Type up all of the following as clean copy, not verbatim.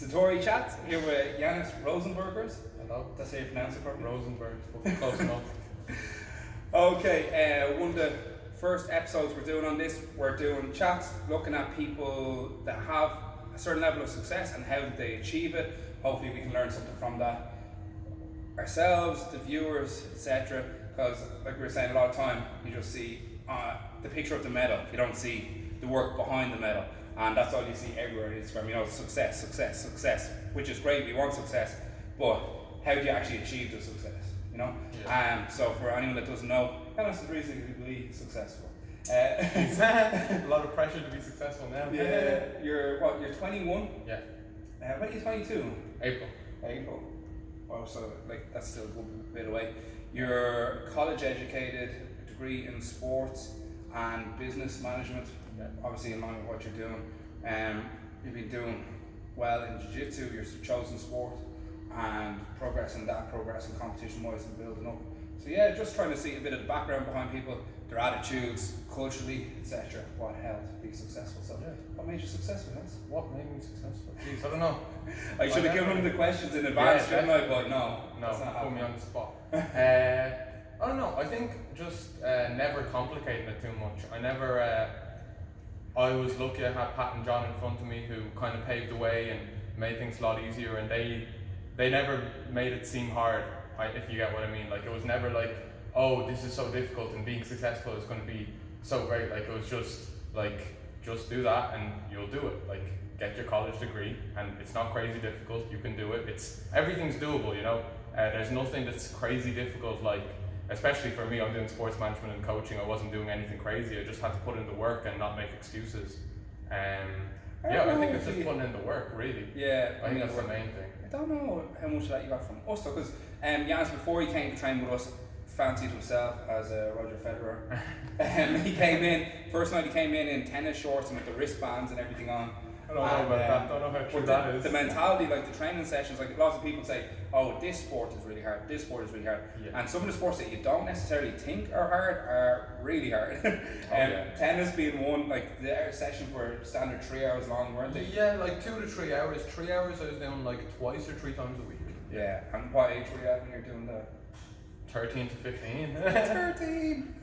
Satori chats here with Janis Rozenbergs. Hello. That's how you pronounce it properly. Rozenbergs, but close enough. Okay, one of the first episodes we're doing on this, we're doing chats looking at people that have a certain level of success and how did they achieve it. Hopefully we can learn something from that ourselves, the viewers, etc. Because like we were saying, a lot of time you just see the picture of the medal, you don't see the work behind the medal, and that's all you see everywhere on Instagram. You know, success, which is great, we want success, but how do you actually achieve the success, you know? Yeah. So for anyone that doesn't know, Janis is reasonably successful. A lot of pressure to be successful now. Yeah, you're 21? Yeah. When are you 22? April. Oh, so like that's still a good bit away. You're college educated, a degree in sports and business management. Yeah. Obviously in line with what you're doing. You've been doing well in Jiu Jitsu, your chosen sport, and progressing competition wise and building up. So yeah, just trying to see a bit of the background behind people, their attitudes, culturally, etc. What helped be successful. So what made you successful, Hans? What made me successful? Jeez, I don't know. I should have given them the questions in advance, shouldn't I? But no, put me on the spot. I don't know. I think just never complicating it too much. I was lucky I had Pat and John in front of me who kind of paved the way and made things a lot easier, and they never made it seem hard, if you get what I mean. Like, it was never like, oh, this is so difficult and being successful is going to be so great. Like, it was just like, just do that and you'll do it. Like, get your college degree and it's not crazy difficult, you can do it. Everything's doable, you know. There's nothing that's crazy difficult, like, especially for me, I'm doing sports management and coaching. I wasn't doing anything crazy, I just had to put in the work and not make excuses. I think it's just putting in the work, really. Yeah, I think that's the main thing. I don't know how much of that you got from us though, because Janis, before he came to train with us, fancied himself as a Roger Federer. He came in, first night he came in tennis shorts and with the wristbands and everything on. I don't know about that, don't know how true that is. The mentality, like the training sessions, like lots of people say, oh, this sport is really hard, Yeah. and some of the sports that you don't necessarily think are hard are really hard. Tennis being one, like the sessions were standard 3 hours long, weren't they? Yeah, like 2 to 3 hours. 3 hours I was doing like twice or 3 times a week. Yeah, and what age were you at when you're doing that? 13 to 15. 13!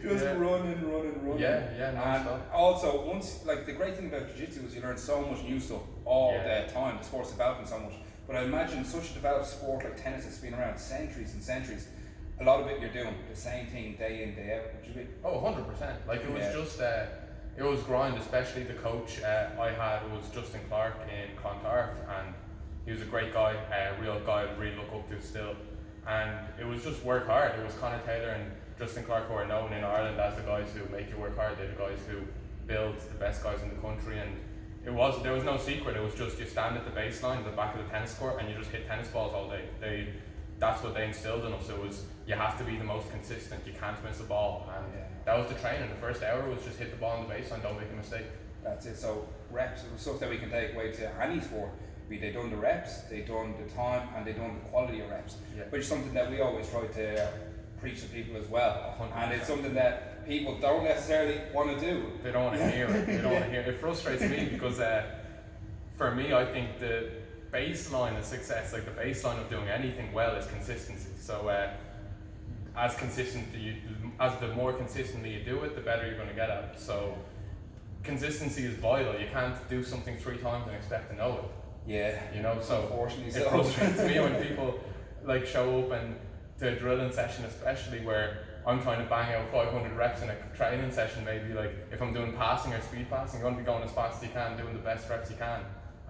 Just running. Yeah, And also, once, like, the great thing about Jiu-Jitsu is you learn so much new stuff all the time. The sport's developing so much. But I imagine such a developed sport like tennis that's been around centuries and centuries, a lot of it you're doing the same thing day in, day out. Would you be? Oh, 100%. Like, it was just, it was grind, especially the coach I had was Justin Clark in Clontarf, and he was a great guy, a real guy I really look up to still. And it was just work hard. It was Conor Taylor and Justin Clark who are known in Ireland as the guys who make you work hard. They're the guys who build the best guys in the country, and there was no secret. It was just you stand at the baseline, the back of the tennis court, and you just hit tennis balls all day. That's what they instilled in us. It was, you have to be the most consistent, you can't miss a ball, and that was the training. The first hour was just hit the ball on the baseline, don't make a mistake. That's it. So reps, stuff that we can take away to any sport. They done the reps, they done the time, and they done the quality of reps, which is something that we always try to preach to people as well. 100%. And it's something that people don't necessarily want to do. They don't want to hear it. They don't want to hear it. It frustrates me because for me, I think the baseline of success, like the baseline of doing anything well, is consistency. So as the more consistently you do it, the better you're going to get at it. So consistency is vital. You can't do something 3 times and expect to know it. Yeah, you know, so unfortunately, it frustrates me when people like show up and to a drilling session, especially where I'm trying to bang out 500 reps in a training session. Maybe like if I'm doing passing or speed passing, you want to be going as fast as you can, doing the best reps you can,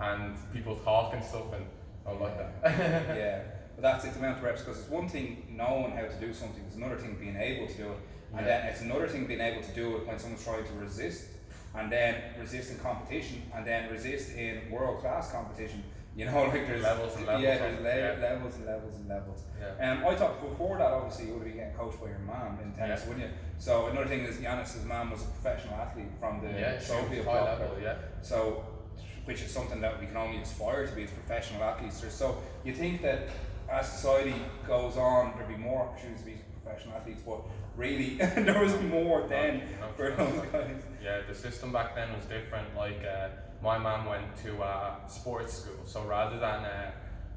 and people talk and stuff, and I don't like that. Yeah, but that's it, the amount of reps, because it's one thing knowing how to do something, it's another thing being able to do it, and then it's another thing being able to do it when someone's trying to resist. And then resist in competition, and then resist in world-class competition. You know, like there's levels and levels. Yeah, there's levels and levels. Yeah. I thought before that, obviously, you would have been getting coached by your mom in tennis, wouldn't you? So another thing is, Janis's mom was a professional athlete from the Soviet high bloc. level, So, which is something that we can only aspire to be as professional athletes. So you think that as society goes on, there'll be more opportunities to be professional athletes, but really there was more then for those guys. Yeah, the system back then was different. Like my mum went to sports school, so rather than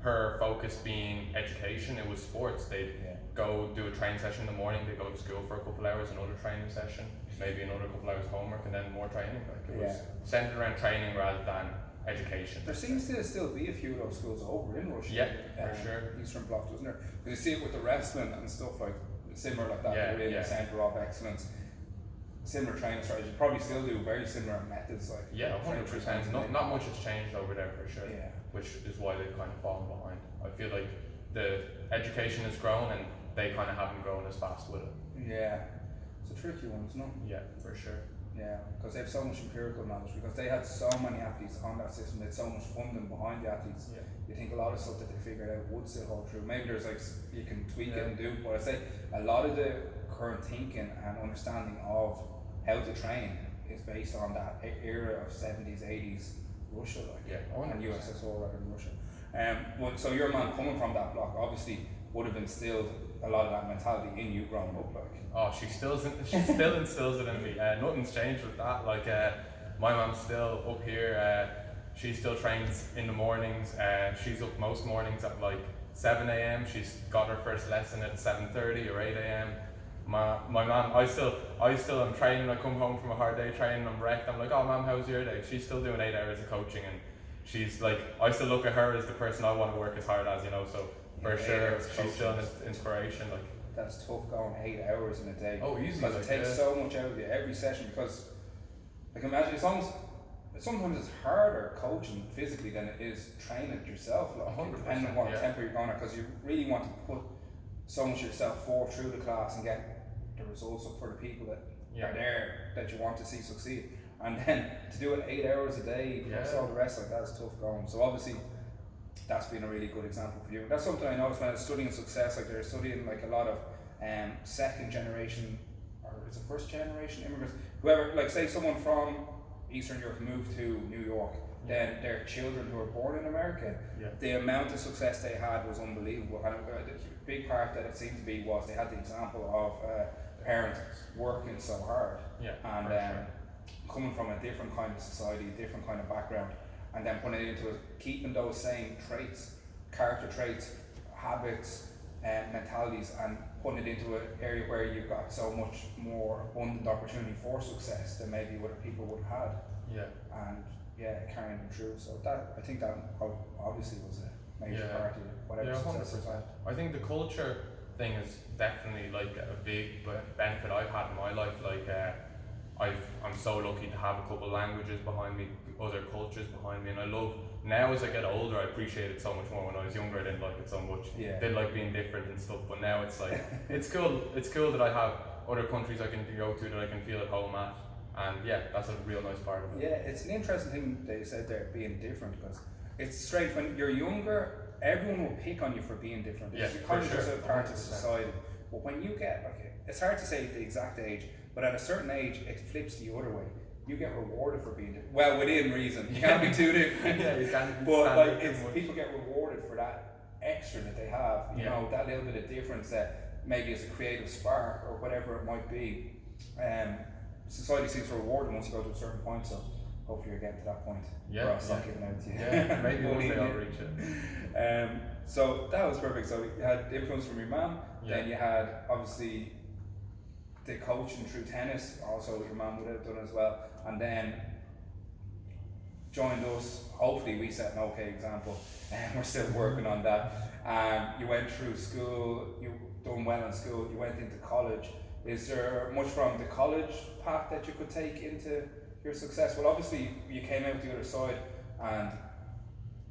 her focus being education, it was sports. They'd go do a training session in the morning, they'd go to school for a couple hours, another training session, maybe another couple hours homework, and then more training. Like it was centered around training rather than education. There seems to still be a few of those schools over in Russia. Yeah, for sure. Eastern Bloc, doesn't there? Because you see it with the wrestling and stuff like similar like that. Yeah, They're in the centre of excellence. Similar training strategies. Probably still do very similar methods. Like 100%. Not much has changed over there for sure. Yeah. Which is why they've kind of fallen behind. I feel like the education has grown and they kind of haven't grown as fast with it. Yeah. It's a tricky one, isn't it? Yeah, for sure. Yeah, because they have so much empirical knowledge, because they had so many athletes on that system, they had so much funding behind the athletes. Yeah. You think a lot of stuff that they figured out would still hold true. Maybe there's like, you can tweak it and do, but I say a lot of the current thinking and understanding of how to train is based on that era of 70s, 80s Russia, like, and USSR rather than Russia. So your man coming from that block obviously would have instilled a lot of that mentality in you growing up, like. Oh, she still instills it in me. Nothing's changed with that. Like my mum's still up here. She still trains in the mornings. She's up most mornings at like 7 a.m. She's got her first lesson at 7:30 or 8 a.m. My mum, I still am training. I come home from a hard day training. I'm wrecked. I'm like, oh, mum, how's your day? She's still doing 8 hours of coaching, and she's like, I still look at her as the person I want to work as hard as, you know. So for sure, she's still an inspiration. Like. That's tough going 8 hours in a day. Oh, easy. Because it takes so much out of you every session. Because, like, imagine sometimes it's harder coaching physically than it is training yourself. Like, depending on what tempo you're going at, because you really want to put so much of yourself forward through the class and get the results up for the people that are there that you want to see succeed. And then to do it 8 hours a day plus all the rest, like, that's tough going. So obviously, that's been a really good example for you. That's something I noticed when I was studying success. Like, they're studying like a lot of second generation, or is it first generation immigrants, whoever, like say someone from Eastern Europe moved to New York, then their children who were born in America, the amount of success they had was unbelievable. And the big part that it seemed to be was they had the example of parents working so hard and coming from a different kind of society, a different kind of background, and then putting it into keeping those same traits, character traits, habits, mentalities, and putting it into an area where you've got so much more abundant opportunity for success than maybe what people would have had. And carrying them through. So that, I think that obviously was a major part of whatever success was had. I think the culture thing is definitely like a big benefit I've had in my life. Like I'm so lucky to have a couple languages behind me, other cultures behind me, and I love, now as I get older, I appreciate it so much more. When I was younger, I didn't like it so much. Didn't like being different and stuff, but now it's like, it's cool that I have other countries I can go to that I can feel at home at, and that's a real nice part of it. Yeah, it's an interesting thing that you said there, being different, because it's strange, when you're younger, everyone will pick on you for being different. It's kind of just a part of society. But when you get, it's hard to say the exact age, but at a certain age, it flips the other way. You get rewarded for being different. Well, within reason. You can't be too different. You can't. But like, people get rewarded for that extra that they have. You know, that little bit of difference that maybe is a creative spark or whatever it might be. Society seems to reward them once you go to a certain point. So hopefully you're getting to that point. Or I'll stop giving out to you. Yeah, maybe one day I'll reach it. So that was perfect. So you had influence from your mum. Then you had obviously the coaching through tennis, also your mum would have done as well, and then joined us. Hopefully we set an okay example, and we're still working on that. You went through school, you done well in school, you went into college. Is there much from the college path that you could take into your success? Well, obviously you came out the other side and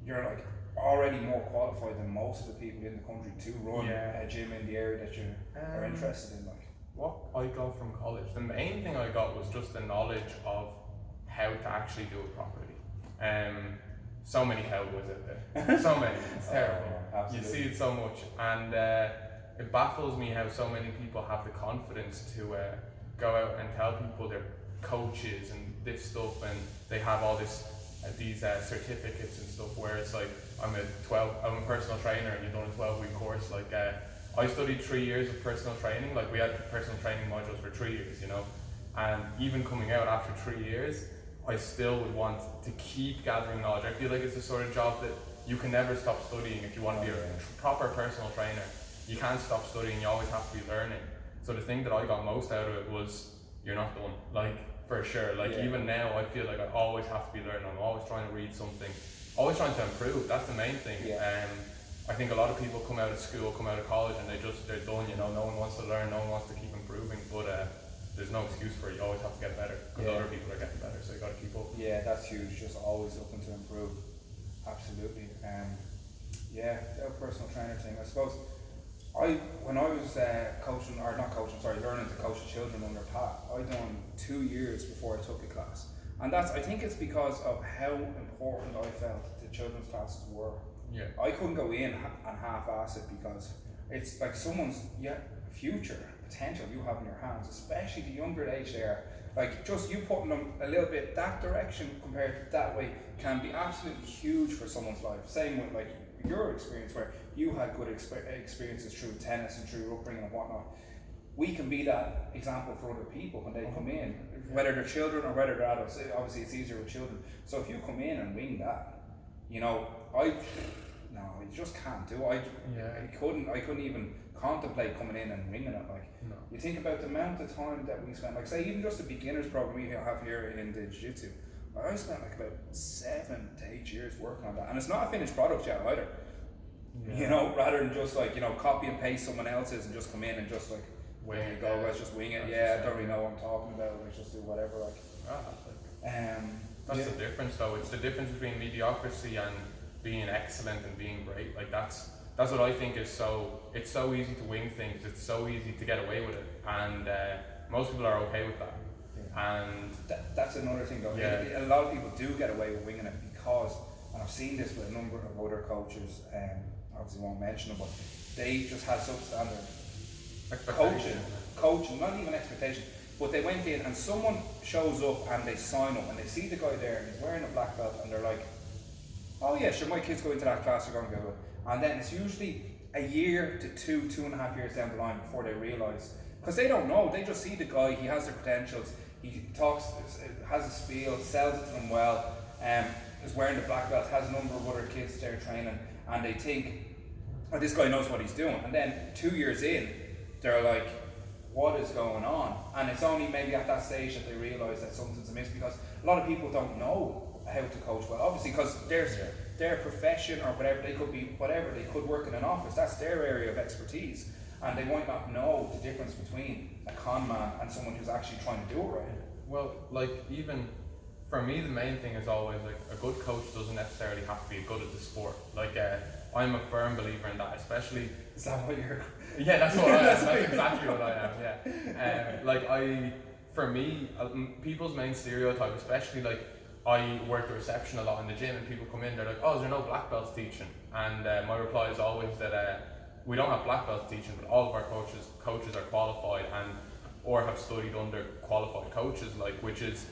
you're like already more qualified than most of the people in the country to run a gym in the area that you are interested in. What I got from college, the main thing I got was just the knowledge of how to actually do it properly. So many cowboys out there, so many, it's terrible. You see it so much, and it baffles me how so many people have the confidence to go out and tell people they're coaches and this stuff, and they have all these certificates and stuff, where it's like, I'm a personal trainer and you've done a 12-week course, like I studied 3 years of personal training. Like we had personal training modules for 3 years, you know, and even coming out after 3 years, I still would want to keep gathering knowledge. I feel like it's the sort of job that you can never stop studying if you want to be a proper personal trainer. You can't stop studying, you always have to be learning. So the thing that I got most out of it was, you're not done, like for sure. Like even now, I feel like I always have to be learning. I'm always trying to read something, always trying to improve. That's the main thing. I think a lot of people come out of school, come out of college, and they're done, you know, no one wants to learn, no one wants to keep improving, but there's no excuse for it. You always have to get better, because other people are getting better, so you got to keep up. Yeah, that's huge, just always looking to improve. Absolutely. Yeah, the personal trainer thing, I suppose, when I was learning to coach the children under Pat, I done 2 years before I took a class. And I think it's because of how important I felt the children's classes were. Yeah. I couldn't go in and half-ass it, because it's like someone's future potential you have in your hands, especially the younger age there. Like just you putting them a little bit that direction compared to that way can be absolutely huge for someone's life. Same with like your experience, where you had good experiences through tennis and through upbringing and whatnot. We can be that example for other people when they come in, whether they're children or whether they're adults. Obviously it's easier with children. So if you come in and wing that, you know, you just can't do it. I couldn't even contemplate coming in and winging it. Like, you think about the amount of time that we spent, like say even just the beginners program we have here in the Jiu Jitsu, I spent like about 7 to 8 years working on that, and it's not a finished product yet either. You know, rather than just like, you know, copy and paste someone else's and just come in and just like, there you go, let's just wing it. I don't really know what I'm talking about, let's just do whatever. Like, that's the difference though. It's the difference between mediocrity and being excellent and being great. Like that's what I think is it's so easy to wing things, it's so easy to get away with it, and most people are okay with that. And that's another thing though. A lot of people do get away with winging it because, and I've seen this with a number of other coaches, obviously won't mention them, but they just had substandard coaching, not even expectation, but they went in and someone shows up and they sign up and they see the guy there and he's wearing a black belt and they're like, oh yeah, sure, my kids go into that class, they're going to go. And then it's usually a year to 2.5 years down the line before they realise, because they don't know, they just see the guy, he has the credentials, he talks, has a spiel, sells it to them well, is wearing the black belt, has a number of other kids there training, and they think, oh, this guy knows what he's doing. And then 2 years in, they're like, what is going on? And it's only maybe at that stage that they realise that something's amiss, because a lot of people don't know how to coach well, obviously, because their profession or whatever, they could be whatever, they could work in an office, that's their area of expertise, and they might not know the difference between a con man and someone who's actually trying to do it right. Well, like even for me, the main thing is always like a good coach doesn't necessarily have to be good at the sport. Like I'm a firm believer in that, especially. Is that what you're? Yeah, that's what I am. That's exactly what I am. Yeah. For me, people's main stereotype, especially like I work the reception a lot in the gym, and people come in, they're like, "Oh, is there no black belts teaching?" And my reply is always that we don't have black belts teaching, but all of our coaches are qualified or have studied under qualified coaches, like which is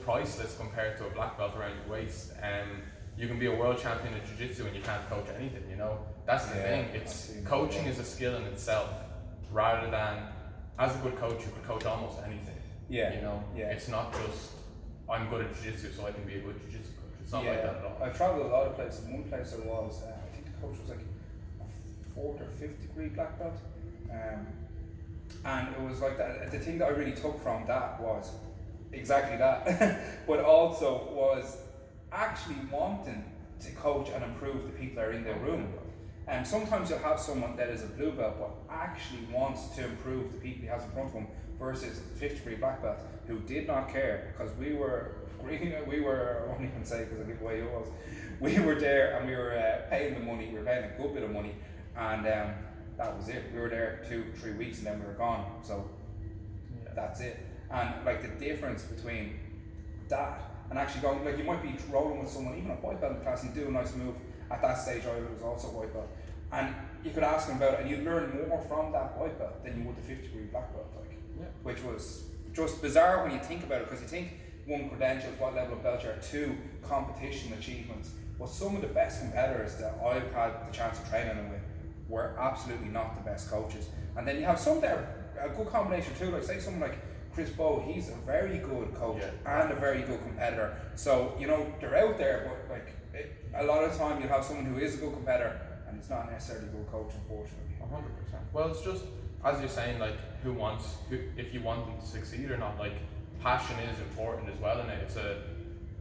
priceless compared to a black belt around your waist. You can be a world champion in jiu-jitsu and you can't coach anything, you know. That's the thing. Coaching is a skill in itself, rather than as a good coach you could coach almost anything. You know. It's not just I'm good at jiu-jitsu so I can be a good jiu-jitsu coach. It's not like that at all. I've traveled a lot of places. One place I was, I think the coach was like a 4th or 5th degree black belt, and it was like that. The thing that I really took from that was exactly that, but also was actually wanting to coach and improve the people that are in their room. And sometimes you'll have someone that is a blue belt but actually wants to improve the people he has in front of him, versus the 5th degree black belt who did not care, because we were, I won't even say because of the way it was, we were there and we were paying the money, we were paying a good bit of money, and that was it. We were there 2-3 weeks and then we were gone, so that's it. And like the difference between that and actually going, like you might be rolling with someone, even a white belt in the class, and do a nice move. At that stage I was also white belt, and you could ask them about it and you'd learn more from that white belt than you would the 5th degree black belt, which was just bizarre when you think about it, because you think 1, credentials, what level of belt you are, 2, competition achievements. But some of the best competitors that I've had the chance of training with we're absolutely not the best coaches. And then you have some that are a good combination too, like say someone like Chris Bowe, he's a very good coach and a very good competitor. So, you know, they're out there, but like a lot of the time you have someone who is a good competitor and it's not necessarily a good coach, unfortunately. 100%. Well, it's just, as you're saying, like, if you want them to succeed or not, like, passion is important as well in it.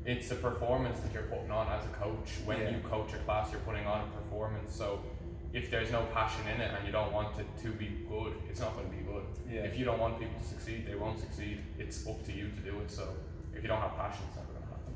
It's a performance that you're putting on as a coach. When you coach a class, you're putting on a performance. So if there's no passion in it and you don't want it to be good, it's not going to be good. Yeah. If you don't want people to succeed, they won't succeed. It's up to you to do it. So if you don't have passion, it's not going to happen.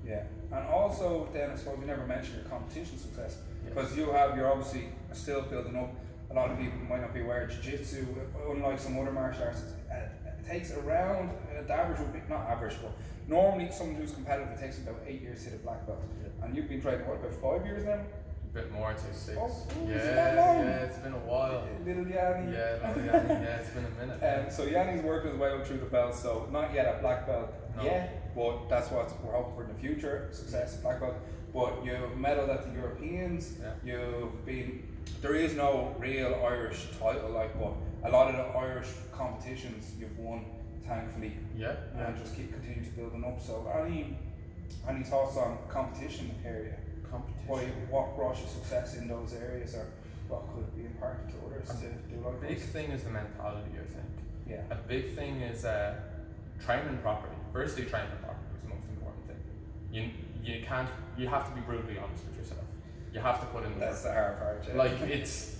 Yeah, and also then I suppose we never mentioned your competition success, because you're obviously still building up. A lot of people might not be aware of Jiu-Jitsu, unlike some other martial arts, it takes around, the average would be, not average, but normally someone who's competitive, it takes about 8 years to hit a black belt. And you've been training, what, about 5 years now? A bit more, I'd say 6. Oh, yeah, is it that long? Yeah, it's been a while. Little Yanni. Yeah, it's been a minute. So Yanni's working his way up through the belt, so not yet a black belt yet, but that's what we're hoping for in the future, success at black belt. But you've medalled at the Europeans, you've been, there is no real Irish title, like, but a lot of the Irish competitions you've won, thankfully, and just keep continuing to building up. So any thoughts on competition area? What brought you success in those areas, or what could be imparted to others to do like this? A big thing is the mentality, I think. Yeah. A big thing is training properly. Firstly, training properly is the most important thing. You have to be brutally honest with yourself. You have to put in the work. That's the hard part. Yeah. Like, it's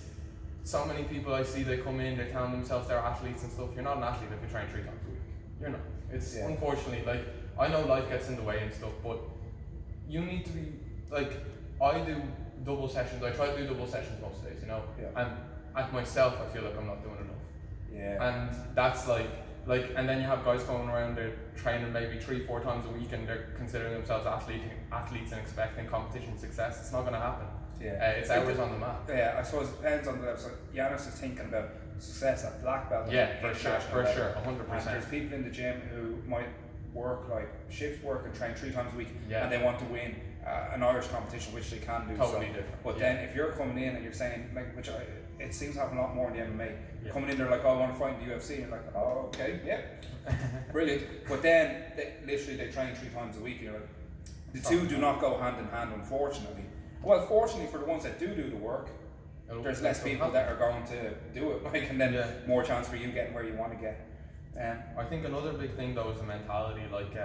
so many people I see, they come in, they're telling themselves they're athletes and stuff. You're not an athlete if you train 3 times a week. You're not. It's unfortunately, like, I know life gets in the way and stuff, but you need to be, like, I do double sessions. I try to do double sessions most days, you know. Yeah. And at myself, I feel like I'm not doing enough. Yeah. And that's like, and then you have guys going around, they're training maybe 3-4 times a week, and they're considering themselves athletes and expecting competition success. It's not going to happen. Yeah. It's hours on the mat. Yeah, I suppose it depends on the level. So Janis is thinking about success at black belt. Yeah, for sure, 100%. And there's people in the gym who might work like shift work and train 3 times a week, and they want to win an Irish competition, which they can do. Totally different. But then if you're coming in and you're saying, like, it seems to happen a lot more in the MMA. Coming in, they're like, oh, I want to fight in the UFC, and you're like, oh, okay, yeah, brilliant. But then they train 3 times a week, and you're like, the two do not go hand in hand, unfortunately. Well, fortunately for the ones that do the work, there's less people that are going to do it, like, and then more chance for you getting where you want to get. I think another big thing though is the mentality. Like,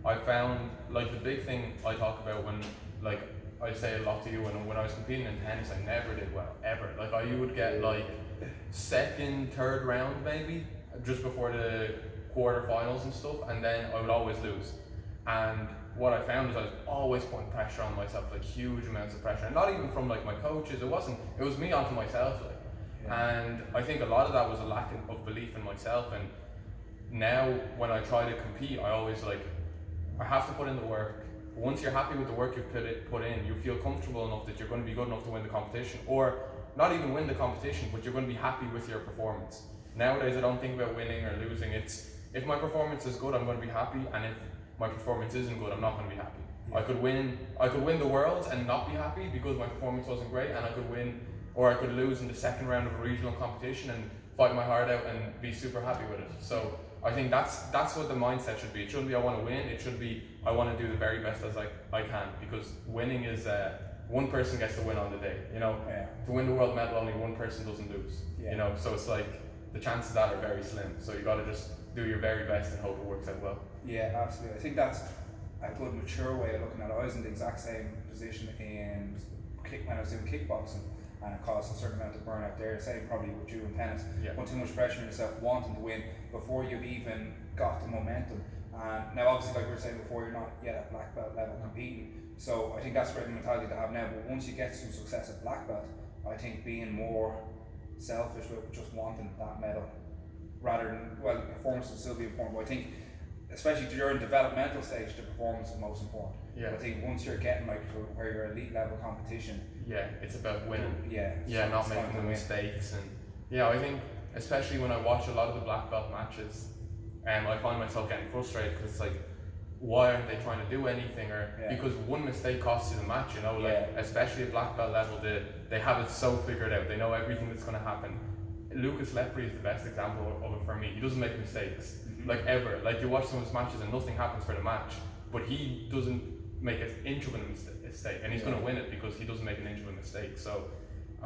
I found, like, the big thing I talk about when, like, I say a lot to you, when I was competing in tennis, I never did well, ever. Like, you would get like 2nd, 3rd round maybe, just before the quarterfinals and stuff, and then I would always lose. And what I found is I was always putting pressure on myself, like huge amounts of pressure, and not even from like my coaches. It was me onto myself, like. And I think a lot of that was a lack of belief in myself. And now when I try to compete, I always I have to put in the work. Once you're happy with the work you've put in, you feel comfortable enough that you're going to be good enough to win the competition, or not even win the competition, but you're going to be happy with your performance. Nowadays, I don't think about winning or losing. It's, if my performance is good, I'm going to be happy, and if my performance isn't good, I'm not going to be happy. I could win the Worlds and not be happy because my performance wasn't great, and I could win, or I could lose in the 2nd round of a regional competition and fight my heart out and be super happy with it. So I think that's what the mindset should be. It shouldn't be I want to win, it should be I want to do the very best as I can, because winning is one person gets to win on the day, you know. To win the world medal, only one person doesn't lose, you know. So it's like the chances of that are very slim, so you got to just do your very best and hope it works out well. Yeah, absolutely. I think that's a good mature way of looking at it. I was in the exact same position when I was doing kickboxing, and it caused a certain amount of burnout there. Same probably with you in tennis. Put too much pressure on yourself, wanting to win before you've even got the momentum. And now, obviously, like we were saying before, you're not yet at black belt level competing. So I think that's the right mentality to have now. But once you get some success at black belt, I think being more selfish with just wanting that medal, rather than, well, performance will still be important. But I think, especially during developmental stage, the performance is most important. I think once you're getting to where you're elite level competition, it's about winning. So not making the mistakes. And I think especially when I watch a lot of the black belt matches, I find myself getting frustrated because it's like why aren't they trying to do anything, or because one mistake costs you the match, you know, like especially at black belt level, they have it so figured out, they know everything that's going to happen. Lucas Lepre is the best example of it for me. He doesn't make mistakes, like ever. Like you watch some of his matches and nothing happens for the match, but he doesn't make an inch of a mistake, and he's going to win it because he doesn't make an inch of a mistake. So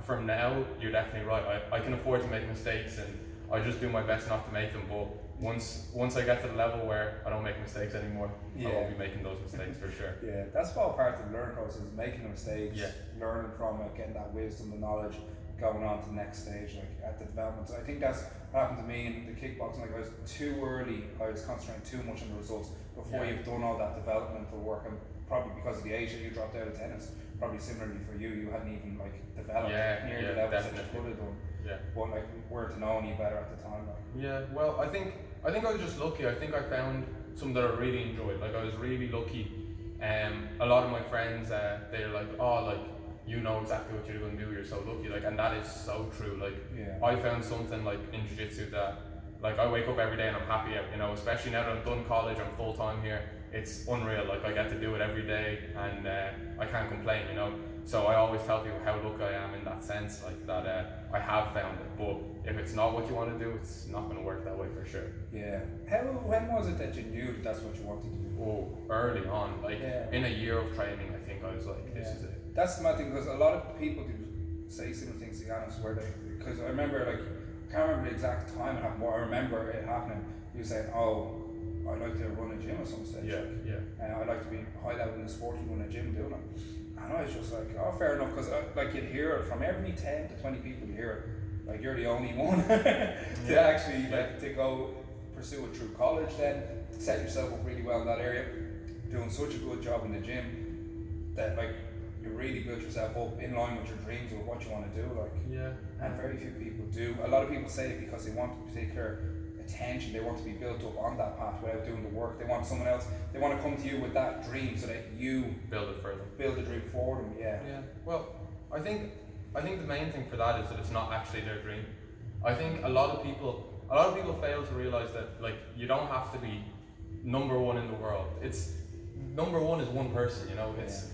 from now, you're definitely right. I can afford to make mistakes, and I just do my best not to make them, but once I get to the level where I don't make mistakes anymore, I won't be making those mistakes for sure. Yeah, that's all part of the learning process, making the mistakes, learning from it, getting that wisdom, the knowledge, going on to the next stage, like at the development. So I think that's what happened to me in the kickboxing. Like I was too early, I was concentrating too much on the results before you've done all that developmental work, and probably because of the age that you dropped out of tennis, probably similarly for you, you hadn't even like developed near the levels that you could have done. But like weren't knowing you better at the time. Like. Yeah, well, I think I was just lucky. I think I found some that I really enjoyed. Like I was really lucky. A lot of my friends, they're like, oh, like you know exactly what you're going to do. You're so lucky. Like, and that is so true. Like, I found something like in jiu-jitsu that, like, I wake up every day and I'm happy. You know, especially now that I'm done college, I'm full time here. It's unreal. Like I get to do it every day, and I can't complain. You know. So I always tell people how lucky I am in that sense, like that I have found it. But if it's not what you want to do, it's not going to work that way for sure. Yeah. When was it that you knew that that's what you wanted to do? Oh, early on, like in a year of training, I think I was like, this is it. That's my thing, because a lot of people do say similar things to Janis, where because I remember, like, I can't remember the exact time it happened, but I remember it happening. You saying, oh, I'd like to run a gym at some stage. I'd like to be high level in the sport and run a gym doing it. And I was just like, oh, fair enough, because like you'd hear it from every 10 to 20 people, you hear it, like you're the only one to actually like to go pursue it through college, then set yourself up really well in that area, doing such a good job in the gym that like you really build yourself up in line with your dreams or what you want to do. Like, and very few people do. A lot of people say it because they want a particular attention, they want to be built up on that path without doing the work. They want someone else, they want to come to you with that dream so that you build it further, build the dream for them. Well, I think the main thing for that is that it's not actually their dream. I think a lot of people fail to realize that, like, you don't have to be number one in the world. It's number one is one person, you know. It's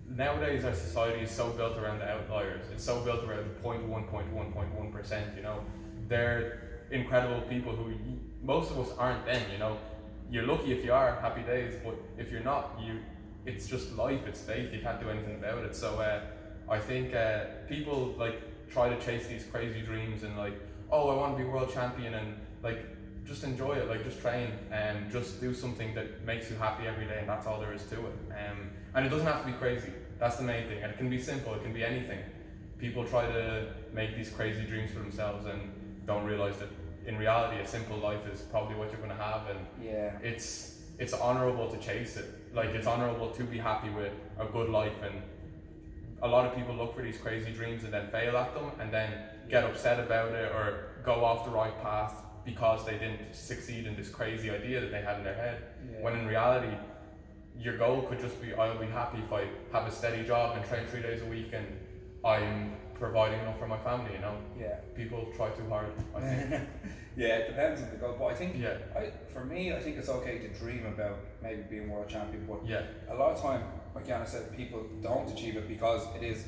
nowadays our society is so built around the outliers. It's so built around the 0.1%, you know. They're incredible people who most of us aren't them, you know. You're lucky if you are, happy days, but if you're not, it's just life, it's fate, you can't do anything about it. So I think people like try to chase these crazy dreams and like, oh, I want to be world champion, and like just enjoy it, like just train and just do something that makes you happy every day, and that's all there is to it. And it doesn't have to be crazy, that's the main thing, and it can be simple, it can be anything. People try to make these crazy dreams for themselves and don't realize that in reality a simple life is probably what you're going to have, and it's honorable to chase it. Like, it's honorable to be happy with a good life, and a lot of people look for these crazy dreams and then fail at them and then get upset about it or go off the right path because they didn't succeed in this crazy idea that they had in their head, when in reality your goal could just be, I'll be happy if I have a steady job and train 3 days a week and I'm providing enough for my family, you know. People try too hard, I think. It depends on the goal, but I think for me, I think it's okay to dream about maybe being world champion, but a lot of time, like Janis said, people don't achieve it because it is,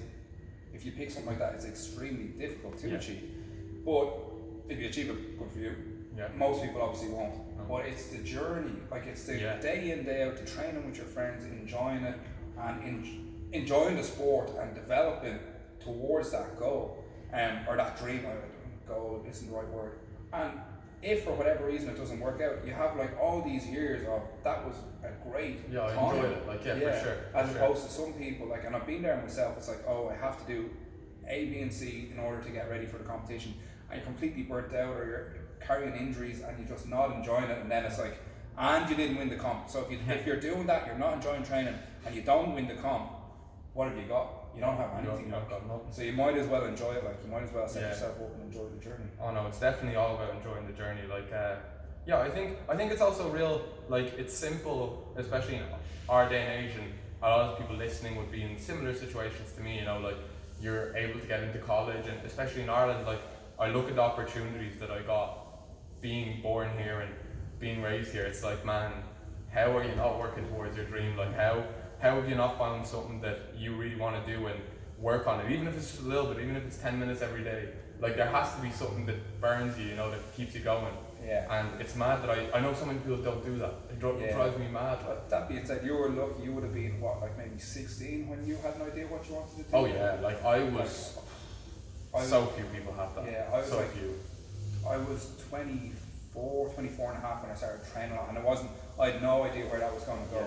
if you pick something like that, it's extremely difficult to achieve. But if you achieve it, good for you. Most people obviously won't. But it's the journey, like it's the day in, day out, the training with your friends, enjoying it, and enjoying the sport and developing towards that goal, or that dream. Goal isn't the right word. And if for whatever reason it doesn't work out, you have like all these years of that was a great time. I enjoyed it, like for sure. As opposed to some people, like, and I've been there myself, it's like, oh, I have to do A, B and C in order to get ready for the competition, and you're completely burnt out or you're carrying injuries and you're just not enjoying it, and then it's like, and you didn't win the comp. So if you're doing that, you're not enjoying training and you don't win the comp, what have you got? You don't have anything. So you might as well enjoy it. Like, you might as well set yourself up and enjoy the journey. Oh no, it's definitely all about enjoying the journey. Like, I think it's also real. Like, it's simple, especially in our day and age, and a lot of people listening would be in similar situations to me. You know, like, you're able to get into college, and especially in Ireland, like, I look at the opportunities that I got being born here and being raised here. It's like, man, how are you not working towards your dream? Like how have you not found something that you really want to do and work on it, even if it's just a little bit, even if it's 10 minutes every day? Like there has to be something that burns you, you know, that keeps you going. Yeah. And it's mad that I know so many people don't do that. It drives me mad. But that being said, you were lucky. You would have been what, like maybe 16 when you had an idea what you wanted to do. Oh yeah, like I was. So few people have that. Yeah, I was so like, few. I was 24 and a half when I started training a lot, and I had no idea where that was going to go.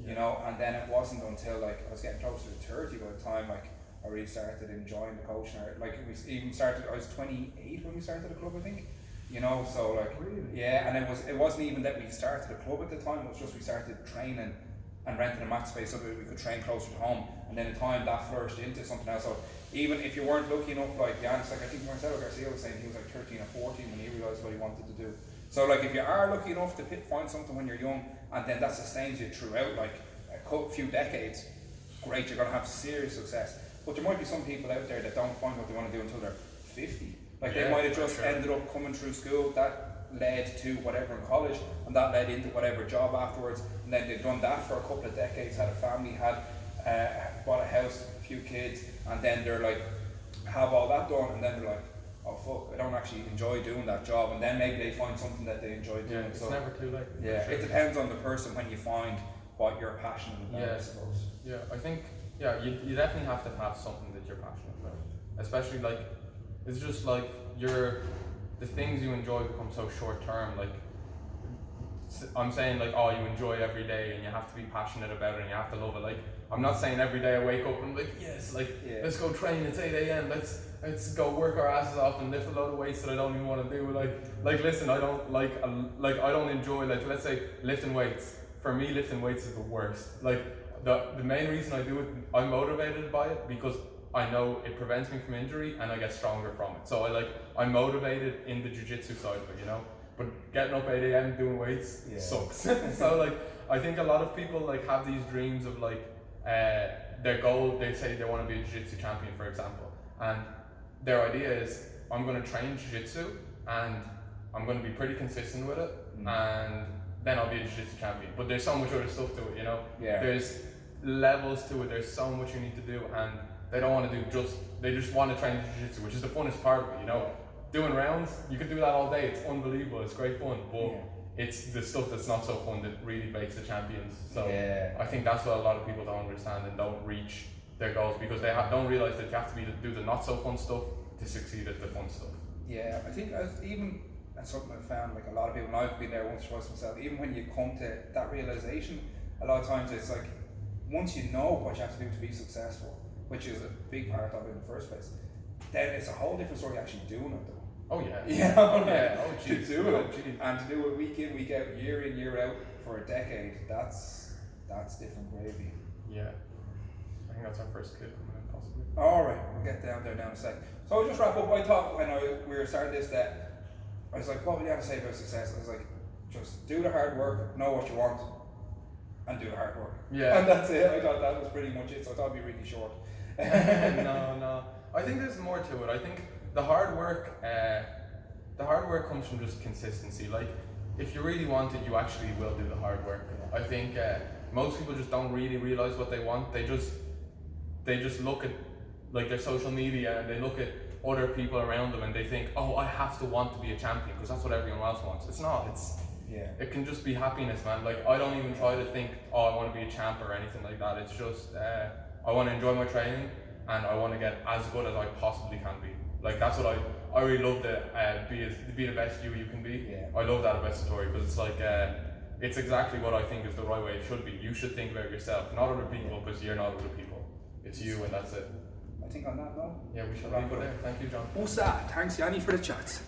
Yeah. You know, and then it wasn't until like I was getting closer to 30 by the time like I really started enjoying the coaching. Like we even started. I was 28 when we started the club, I think. You know, so like really? Yeah, and it wasn't even that we started the club at the time. It was just we started training and renting a mat space so that we could train closer to home. And then in time that flourished into something else. So even if you weren't lucky enough, like Janis, like I think Marcelo Garcia was saying, he was like 13 or 14 when he realised what he wanted to do. So like if you are lucky enough to find something when you're young, and then that sustains you throughout like a few decades, great, you're going to have serious success. But there might be some people out there that don't find what they want to do until they're 50. Like they might have just ended up coming through school, that led to whatever in college, and that led into whatever job afterwards, and then they've done that for a couple of decades, had a family, had bought a house, a few kids, and then they're like, have all that done, and then they're like, oh fuck, I don't actually enjoy doing that job, and then maybe they find something that they enjoy doing. Yeah, it's never too late. Yeah, it depends on the person when you find what you're passionate about, I suppose. Yeah, I think, you definitely have to have something that you're passionate about, especially like, it's just like the things you enjoy become so short term. Like I'm saying, like, oh, you enjoy every day and you have to be passionate about it and you have to love it. Like I'm not saying every day I wake up and I'm like, yes, like let's go train. It's 8 a.m. Let's go work our asses off and lift a load of weights that I don't even want to do. Like listen, I don't I don't enjoy, like, let's say lifting weights. For me, lifting weights is the worst. Like the main reason I do it, I'm motivated by it because I know it prevents me from injury and I get stronger from it. So I'm motivated in the jiu-jitsu side of it, you know. But getting up 8 a.m. doing weights sucks. So like I think a lot of people like have these dreams of like their goal. They say they want to be a jiu-jitsu champion, for example, and their idea is I'm going to train jiu-jitsu and I'm going to be pretty consistent with it, and then I'll be a jiu-jitsu champion. But there's so much other stuff to it, you know. Yeah. There's levels to it. There's so much you need to do, and they don't want to do they just want to train jiu-jitsu, which is the funnest part of it, you know. Doing rounds, you can do that all day, it's unbelievable, it's great fun, but it's the stuff that's not so fun that really makes the champions. So I think that's what a lot of people don't understand and don't reach their goals, because they don't realise that you have to do the not so fun stuff to succeed at the fun stuff. Yeah, I think that's something I've found, like a lot of people, and I've been there once or twice myself, even when you come to that realisation, a lot of times it's like, once you know what you have to do to be successful, which is a big part of it in the first place, then it's a whole different story actually doing it though. Oh yeah. You know, to do it and to do it week in, week out, year in, year out for a decade, that's different gravy. Yeah. I think that's our first kid coming in, possibly. Alright, we'll get down there now in a second. So I'll just wrap up. I thought when we were starting this that I was like, what would you have to say about success? I was like, just do the hard work, know what you want, and do the hard work. Yeah. And that's it. I thought that was pretty much it, so I thought it'd be really short. No. I think there's more to it. I think the hard work comes from just consistency. Like, if you really want it, you actually will do the hard work. I think most people just don't really realize what they want. They just look at like their social media and they look at other people around them and they think, oh, I have to want to be a champion because that's what everyone else wants. It's not. It can just be happiness, man. Like, I don't even try to think, oh, I want to be a champ or anything like that. It's just I want to enjoy my training and I want to get as good as I possibly can be. Like, that's what I really love to be the best you can be. Yeah. I love that about Satori because it's like it's exactly what I think is the right way it should be. You should think about yourself, not other people, because you're not other people. It's you, and that's it. I think on that note, yeah, we should wrap it there. Thank you, John. Thanks, Yanni, for the chats.